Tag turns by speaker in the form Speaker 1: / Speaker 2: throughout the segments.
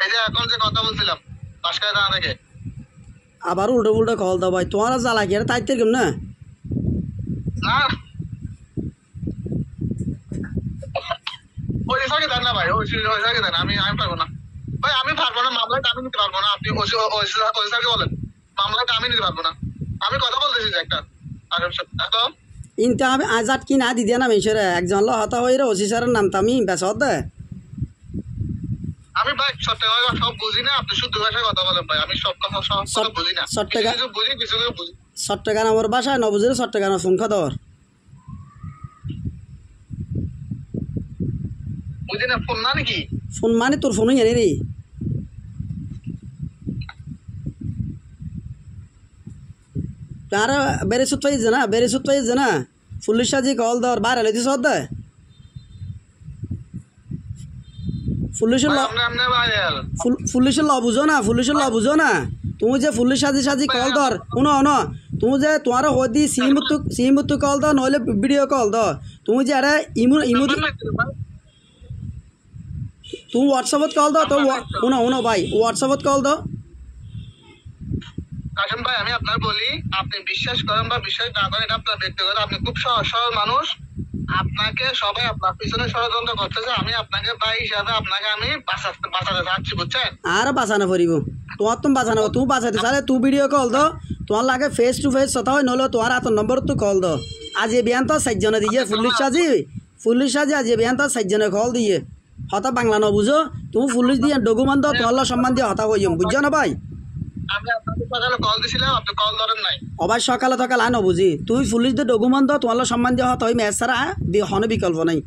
Speaker 1: এই যে এখন যে কথা বলছিলাম বাসকায় থানা থেকে
Speaker 2: আবার উল্টো উল্টো কল দাও ভাই তোমার জ্বালা কি তাই কেমন না
Speaker 1: না ওই সাকে দেন না ভাই ওই সাকে দেন আমি পারবো না ভাই আমি পারবো না মামলাটা আমি নিতে পারবো না আপনি ওই সাকে বলেন মামলাটা আমি নিতে পারবো না আমি কথা বলতেছি যে একটা এখন
Speaker 2: ইনতে আমি আজাদ কি না দিদিয়া না মেশরে একজন ল হতা হইরে ওসি স্যারের নাম তো আমি বেসদ দে
Speaker 1: আমি ভাই চট্টগ্রাম সব বুঝি না আপনি শুদ্ধ ভাষায় কথা বলেন ভাই আমি সব কথা বুঝি না কিছু বুঝি কিছু বুঝি
Speaker 2: চট্টগ্রাম আমার বাসায় ন বুঝলে চট্টগ্রাম ফোন খাদর
Speaker 1: বুঝি না ফোন না নাকি
Speaker 2: ফোন মানে তোর ফোনই জানি রে তার বেরেসুত পাইছে না পুলিশ সাজি কল দর বাইরে লইতে সদ দে পুলিশের ল বুঝো না তুমি যে পুলিশ সাজি কল দর শুনো তুমি যে তোমার হদি সিমুতু কল দাও নইলে ভিডিও কল দাও তুমি যে আরে ইমু তুমি হোয়াটসঅ্যাপত কল দাও তো শুনো ভাই হোয়াটসঅ্যাপত কল দাও
Speaker 1: কাশেম ভাই আমি আপনার বলি আপনি বিশ্বাস করেন বা বিশ্বাস না করেন এটা আপনার ব্যক্তিগত আপনি খুব সহজ মানুষ আপনাকে সবাই আপনার পিছনে ষড়যন্ত্র করতেছে আমি আপনাকে ভাই হিসাবে আপনাকে আমি বাঁচাতে চাচ্ছি বুঝছেন
Speaker 2: আর বাঁচানো পড়িব তোমার তুমি বাঁচানো তুমি বাঁচাতে চালে তুই ভিডিও কল দাও তোমার লাগে ফেস টু ফেস কথা হয় নইলে তোমার হাতের নম্বর তো কল দাও আজ এ বিয়ান তো 4 জনে দিয়ে পুলিশ সাজি আজ এ বিয়ান তো 4 জনে কল দিয়ে হতা বাংলা ন বুঝো তুমি পুলিশ দিয়ে ডকুমেন্ট দাও তোমার সম্মান দিয়ে হতা হইম বুঝছো না ভাই
Speaker 1: আমি আপনাকে সকালে কল দিছিলাম আপনি কল ধরেন নাই
Speaker 2: অবাই সকালে আনো বুঝি তুই পুলিশ দিয়ে ডকুমেন্ট দাও তোমার সম্মান দিয়ে হতা হইম এছাড়া হনে বিকল্প নাই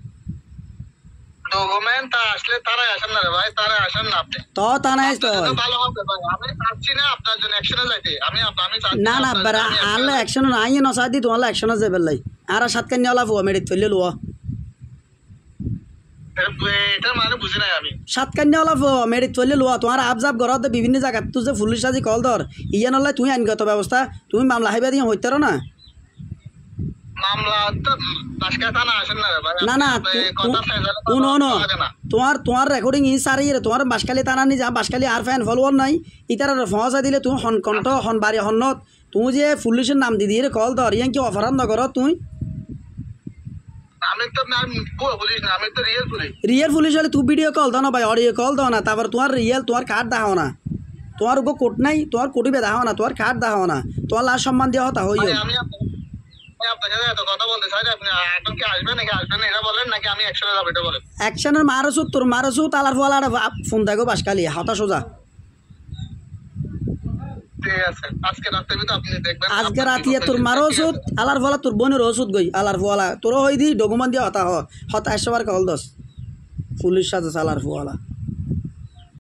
Speaker 1: ডকুমেন্ট আসলে তারাই আসেন না রে ভাই তারাই আসেন না আপনি
Speaker 2: তো তা নাই তো
Speaker 1: ভালো হবে ভাই আমি চাচ্ছি না আপনার জন্য অ্যাকশনে যাইতে আমি চাচ্ছি
Speaker 2: না বেরা আলে অ্যাকশন নাই না সাদি তোমার অ্যাকশনে যাবে লাই আর সাত কান নিলা ফুয়া মেডিট ফেলে লওয়া
Speaker 1: এটা মানে বুঝি নাই আমি
Speaker 2: সাত কান নিলা ফুয়া মেডিট ফেলে লওয়া তোমার আবজাব গরাতে বিভিন্ন জায়গা তুই যে পুলিশ সাজি কল ধর ইয়া নলে তুই আইনগত ব্যবস্থা তুমি মামলা হাইবা দিয়ে হইতারো না
Speaker 1: মামলা তো বাসকায় থানা আসেন না রে ভাই
Speaker 2: না তোমার রেকর্ডিং ই সারি রে তোমার বাসকালি থানা নি যা বাসকালি আর ফ্যান ফলোয়ার নাই ইতার ফসা দিলে তুমি হন কণ্ঠ হন বাড়ি হনত তুমি যে পুলিশের নাম দি দিয়ে কল ধর ইয়ান কি অপরাধ নগর তুই
Speaker 1: আমি তো পুলিশ না আমি তো
Speaker 2: রিয়েল পুলিশ হলে তুই ভিডিও কল দাও না ভাই অডিও কল দাও না তারপর তোমার রিয়েল তোমার কার্ড দেখাও না তোমার গো কোট নাই তোমার কোটিবে দেখাও না তোমার কার্ড দেখাও না তোমার লাশ সম্মান দিয়ে হতা হই অ্যাকশনের মারসুত তোর মারসুত আলার ফল আর ফোন দেখো বাসকালি হাতা সোজা আজকে রাতে তোর মারসুত আলার ফলা তোর বোনের ওষুধ গই আলার ফলা তোর হই দি ডকুমেন্ট দিয়ে হতা হতা 100 বার কল দস পুলিশ সাথে আলার ফলা